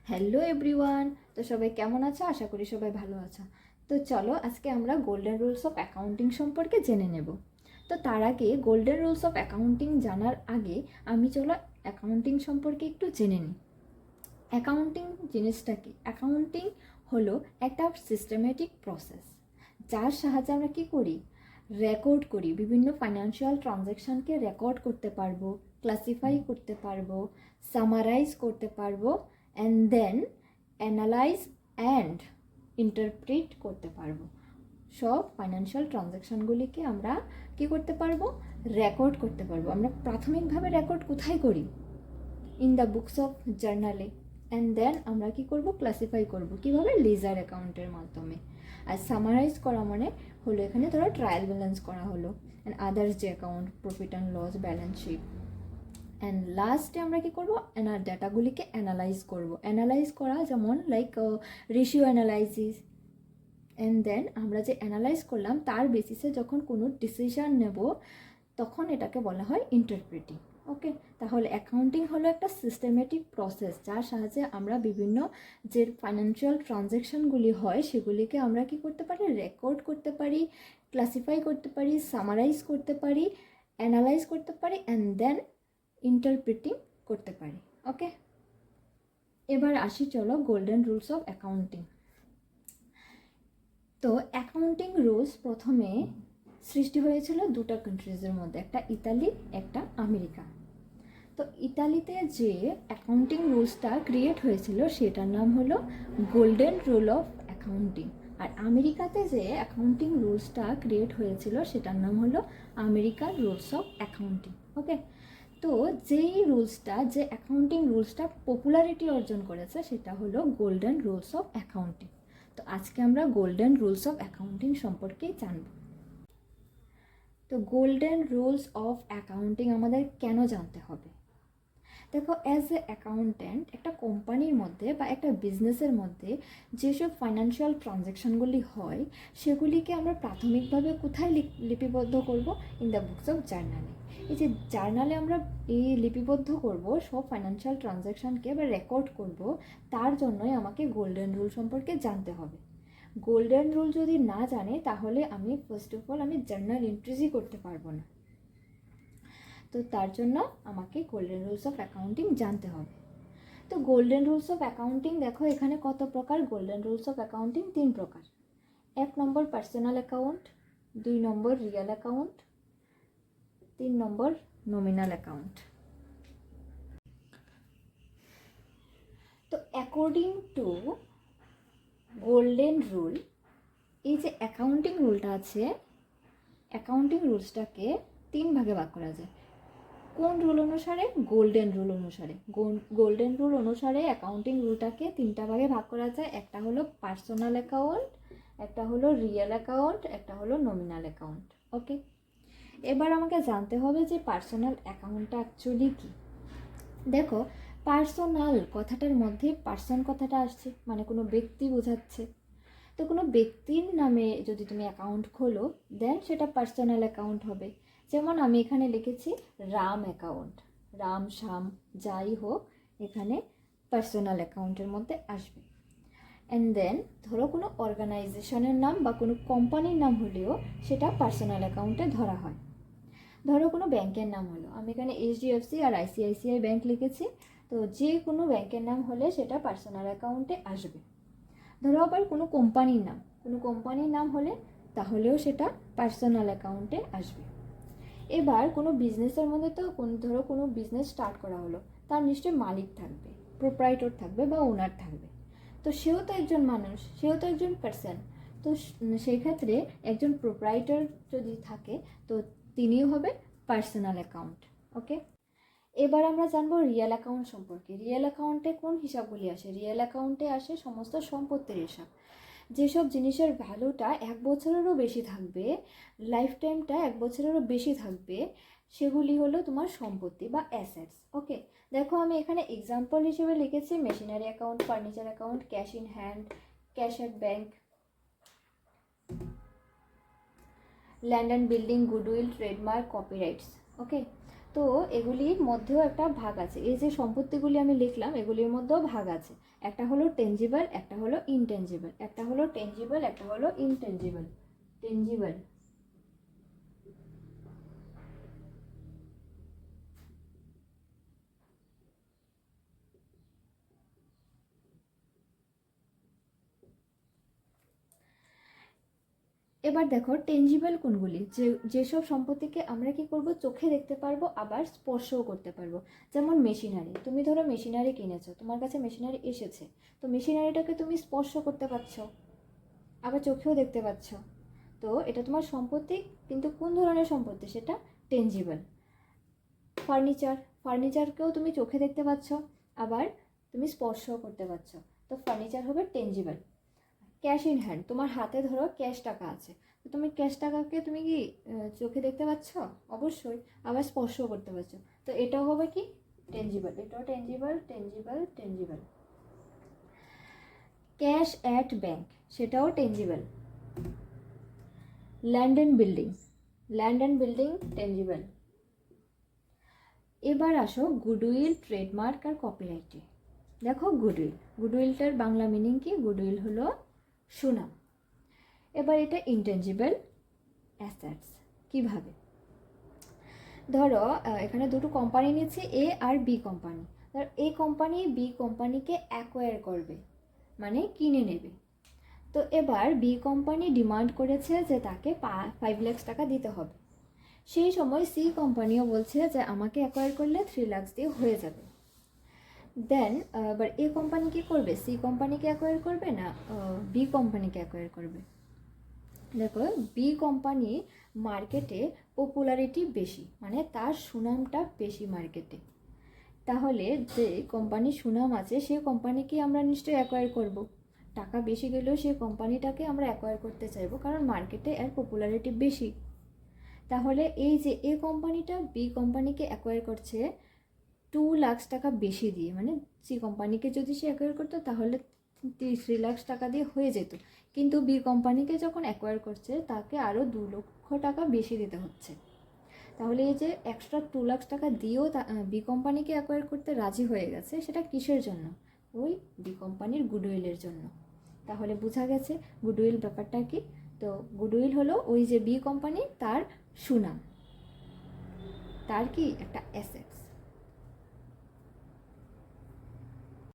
Hello everyone. তো সবাই কেমন আছো? আশা করি সবাই ভালো আছো। তো চলো আজকে আমরা গোল্ডেন রুলস অফ অ্যাকাউন্টিং সম্পর্কে জেনে নেব। তো তার আগে গোল্ডেন রুলস অফ অ্যাকাউন্টিং জানার আগে চলো অ্যাকাউন্টিং সম্পর্কে একটু জেনে নিই। অ্যাকাউন্টিং জিনিসটা কি? অ্যাকাউন্টিং হলো একটা সিস্টেমেটিক প্রসেস, যার সাহায্যে আমরা কী করি? রেকর্ড করি। বিভিন্ন ফাইন্যান্সিয়াল ট্রানজ্যাকশানকে রেকর্ড করতে পারবো, ক্লাসিফাই করতে পারবো, সামারাইজ করতে পারবো, and then analyse and interpret করতে পারবো। সব ফাইন্যান্সিয়াল ট্রানজ্যাকশানগুলিকে আমরা কী করতে পারবো? রেকর্ড করতে পারবো। আমরা প্রাথমিকভাবে রেকর্ড কোথায় করি? ইন দ্য বুকস অফ জার্নালে। অ্যান্ড দেন আমরা কী করবো? ক্লাসিফাই করবো। কীভাবে? লেজার অ্যাকাউন্টের মাধ্যমে। আর সামারাইজ করা মানে হলো এখানে ধরো ট্রায়াল ব্যালেন্স করা হলো, অ্যান্ড আদার্স যে account, profit and loss, balance sheet. And লাস্টে আমরা কী করবো? ডাটাগুলিকে অ্যানালাইজ করবো। অ্যানালাইজ করা যেমন like ratio analysis. And then আমরা যে অ্যানালাইজ করলাম তার বেসিসে যখন কোনো ডিসিশন নেব তখন এটাকে বলা হয় ইন্টারপ্রিটিং। ওকে, তাহলে অ্যাকাউন্টিং হলো একটা সিস্টেমেটিক প্রসেস, যার সাহায্যে আমরা বিভিন্ন যে ফাইন্যান্সিয়াল ট্রানজ্যাকশানগুলি হয় সেগুলিকে আমরা কি করতে পারি? রেকর্ড করতে পারি, ক্লাসিফাই করতে পারি, সামারাইজ করতে পারি, অ্যানালাইজ করতে পারি, অ্যান্ড দেন ইন্টারপ্রিটিং করতে পারি। ওকে, এবার আসি চলো গোল্ডেন রুলস অফ অ্যাকাউন্টিং। তো অ্যাকাউন্টিং রুলস প্রথমে সৃষ্টি হয়েছিল দুটো কান্ট্রিজের মধ্যে, একটা ইতালি, একটা আমেরিকা। তো ইতালিতে যে অ্যাকাউন্টিং রুলসটা ক্রিয়েট হয়েছিল সেটার নাম হলো গোল্ডেন রুল অফ অ্যাকাউন্টিং। আর আমেরিকাতে যে অ্যাকাউন্টিং রুলসটা ক্রিয়েট হয়েছিল সেটার নাম হলো আমেরিকান রুলস অফ অ্যাকাউন্টিং। ওকে, তো যেই রুলসটা, যে অ্যাকাউন্টিং রুলসটা পপুলারিটি অর্জন করেছে সেটা হলো গোল্ডেন রুলস অফ অ্যাকাউন্টিং। তো আজকে আমরা গোল্ডেন রুলস অফ অ্যাকাউন্টিং সম্পর্কেই জানব। তো গোল্ডেন রুলস অফ অ্যাকাউন্টিং আমাদের কেন জানতে হবে? দেখো, অ্যাজ এ অ্যাকাউন্ট্যান্ট একটা কোম্পানির মধ্যে বা একটা বিজনেসের মধ্যে যেসব ফাইন্যান্সিয়াল ট্রানজ্যাকশানগুলি হয় সেগুলিকে আমরা প্রাথমিকভাবে কোথায় লিপিবদ্ধ করব? ইন দ্য বুকস অফ জার্নালে। এই যে জার্নালে আমরা এই লিপিবদ্ধ করব সব ফাইন্যান্সিয়াল ট্রানজ্যাকশানকে বা রেকর্ড করব, তার জন্যই আমাকে গোল্ডেন রুল সম্পর্কে জানতে হবে। গোল্ডেন রুল যদি না জানে তাহলে আমি ফার্স্ট অফ অল জার্নাল এন্ট্রিজই করতে পারবো না। তো তার জন্য আমাকে গোল্ডেন রুলস অফ অ্যাকাউন্টিং জানতে হবে। তো গোল্ডেন রুলস অফ অ্যাকাউন্টিং দেখো এখানে কত প্রকার। গোল্ডেন রুলস অফ অ্যাকাউন্টিং 3 প্রকার। 1 নম্বর পার্সোনাল অ্যাকাউন্ট, 2 নম্বর রিয়েল অ্যাকাউন্ট, 3 নম্বর নমিনাল অ্যাকাউন্ট। তো অ্যাকর্ডিং টু গোল্ডেন রুল, এই যে অ্যাকাউন্টিং রুলটা আছে, অ্যাকাউন্টিং রুলসটাকে 3 ভাগে ভাগ করা যায়। কোন রুল অনুসারে? গোল্ডেন রুল অনুসারে। গোল্ডেন রুল অনুসারে অ্যাকাউন্টিং রুলটাকে 3টা ভাগে ভাগ করা যায়। একটা হলো পার্সোনাল অ্যাকাউন্ট, একটা হলো রিয়েল অ্যাকাউন্ট, একটা হলো নমিনাল অ্যাকাউন্ট। ওকে, এবার আমাকে জানতে হবে যে পার্সোনাল অ্যাকাউন্টটা অ্যাকচুয়ালি কী। দেখো, পার্সোনাল কথাটার মধ্যে পার্সন কথাটা আসছে, মানে কোনো ব্যক্তি বোঝাচ্ছে। তো কোনো ব্যক্তির নামে যদি তুমি অ্যাকাউন্ট খোলো দেন সেটা পার্সোনাল অ্যাকাউন্ট হবে। যেমন আমি এখানে লিখেছি রাম অ্যাকাউন্ট, রাম শ্যাম যাই হোক এখানে পার্সোনাল অ্যাকাউন্টের মধ্যে আসবে। অ্যান্ড দেন ধরো কোনো অর্গানাইজেশনের নাম বা কোনো কোম্পানির নাম হলেও সেটা পার্সোনাল অ্যাকাউন্টে ধরা হয়। ধরো কোনো ব্যাংকের নাম হলো, আমি এখানে HDFC আর ICICI ব্যাংক লিখেছি, তো যে কোনো ব্যাংকের নাম হলে সেটা পার্সোনাল অ্যাকাউন্টে আসবে। ধরো আবার কোনো কোম্পানির নাম হলে তাহলেও সেটা পার্সোনাল অ্যাকাউন্টে আসবে। এবার কোনো বিজনেসের মধ্যে তো ধরো কোনো বিজনেস স্টার্ট করা হলো, তার নিশ্চয়ই মালিক থাকবে, প্রোপ্রাইটর থাকবে বা ওনার থাকবে। তো সেও তো একজন মানুষ, সেও তো একজন পার্সন। তো সেই ক্ষেত্রে একজন প্রোপ্রাইটর যদি থাকে তো তিনিও হবে পার্সোনাল অ্যাকাউন্ট। ওকে, এবার আমরা জানবো রিয়েল অ্যাকাউন্ট সম্পর্কে। রিয়েল অ্যাকাউন্টে কোন হিসাবগুলি আসে? রিয়েল অ্যাকাউন্টে আসে সমস্ত সম্পত্তির হিসাব। যেসব জিনিসের ভ্যালুটা 1 বছরেরও বেশি থাকবে, লাইফ টাইমটা 1 বছরেরও বেশি থাকবে, সেগুলি হলো তোমার সম্পত্তি বা অ্যাসেটস। ওকে, দেখো আমি এখানে এক্সাম্পল হিসেবে লিখেছি machinery account, furniture account, cash in hand, cash at bank, land and building, goodwill, trademark, copyrights. Okay, তো তো এগুলির মধ্যেও একটা ভাগ আছে, এই যে সম্পত্তিগুলি আমি লিখলাম এগুলির মধ্যেও ভাগ আছে, একটা হলো টেনজিবল, একটা হলো ইনটেনজিবল, একটা হলো টেনজিবল, একটা হলো ইনটেনজিবল। টেনজিবল, এবার দেখো টেনজিবল কোনগুলি, যেসব সম্পত্তিকে আমরা কি করব, চোখে দেখতে পারবো আবার স্পর্শও করতে পারবো। যেমন মেশিনারি, তুমি ধরো মেশিনারি কিনেছো, তোমার কাছে মেশিনারি এসেছে, তো মেশিনারিটাকে তুমি স্পর্শ করতে পারছো, আবার চোখেও দেখতে পাচ্ছ, তো এটা তোমার সম্পত্তি। কিন্তু কোন ধরনের সম্পত্তি, সেটা টেনজিবল। ফার্নিচার, ফার্নিচারকেও তুমি চোখে দেখতে পাচ্ছ, আবার তুমি স্পর্শও করতে পারছো, তো ফার্নিচার হবে টেনজিবল। ক্যাশ ইন হ্যান্ড, তোমার হাতে ধরো ক্যাশ টাকা আছে, তো তুমি ক্যাশ টাকাকে তুমি কি চোখে দেখতে পাচ্ছ? অবশ্যই, আবার স্পর্শও করতে পারছো, তো এটাও হবে কি টেনজিবল, এটাও tangible, tangible, tangible. Cash at bank, সেটাও tangible. Land and building, land and building tangible. এবার আসো গুডউইল, ট্রেডমার্ক আর কপিরাইটে। দেখো গুডউইল, গুডউইলটার বাংলা মিনিং কি? গুডউইল হলো সুনাম। এবার এটা ইনটেনজিবল অ্যাসেটস। কিভাবে? ধরো এখানে দুটো কোম্পানি নিচ্ছে, এ আর বি কোম্পানি। ধর এ কোম্পানি বি কোম্পানিকে অ্যাকোয়ার করবে, মানে কিনে নেবে। তো এবার বি কোম্পানি ডিমান্ড করেছে যে তাকে 5 লাখ টাকা দিতে হবে। সেই সময় সি কোম্পানিও বলছে যে আমাকে অ্যাকোয়ার করলে 3 লাখ দিয়ে হয়ে যাবে। দেন এবার এ কোম্পানি কী করবে? সি কোম্পানিকে অ্যাকোয়ার করবে না বি কোম্পানিকে অ্যাকোয়ার করবে? দেখো বি কোম্পানি মার্কেটে পপুলারিটি বেশি, মানে তার সুনামটা বেশি মার্কেটে। তাহলে যে কোম্পানির সুনাম আছে সেই কোম্পানিকে আমরা নিশ্চয়ই অ্যাকোয়ার করব। টাকা বেশি গেলেও সেই কোম্পানিটাকে আমরা অ্যাকোয়ার করতে চাইবো, কারণ মার্কেটে এর পপুলারিটি বেশি। তাহলে এই যে এ কোম্পানিটা বি কোম্পানিকে অ্যাকোয়ার করছে 2 লাখ টাকা বেশি দিয়ে, মানে সি কোম্পানিকে যদি সে অ্যাকোয়ার করতো তাহলে 3 লাখ টাকা দিয়ে হয়ে যেত, কিন্তু বি কোম্পানিকে যখন অ্যাকোয়ার করছে তাকে আরও 2 লক্ষ টাকা বেশি দিতে হচ্ছে। তাহলে এই যে এক্সট্রা 2 লাখ টাকা দিয়েও বি কোম্পানিকে অ্যাকোয়ার করতে রাজি হয়ে গেছে, সেটা কিসের জন্য? ওই বি কোম্পানির গুডউইলের জন্য। তাহলে বোঝা গেছে গুডউইল ব্যাপারটা কি। তো গুডউইল হলো ওই যে বি কোম্পানি, তার সুনাম, তার কি একটা অ্যাসেটস।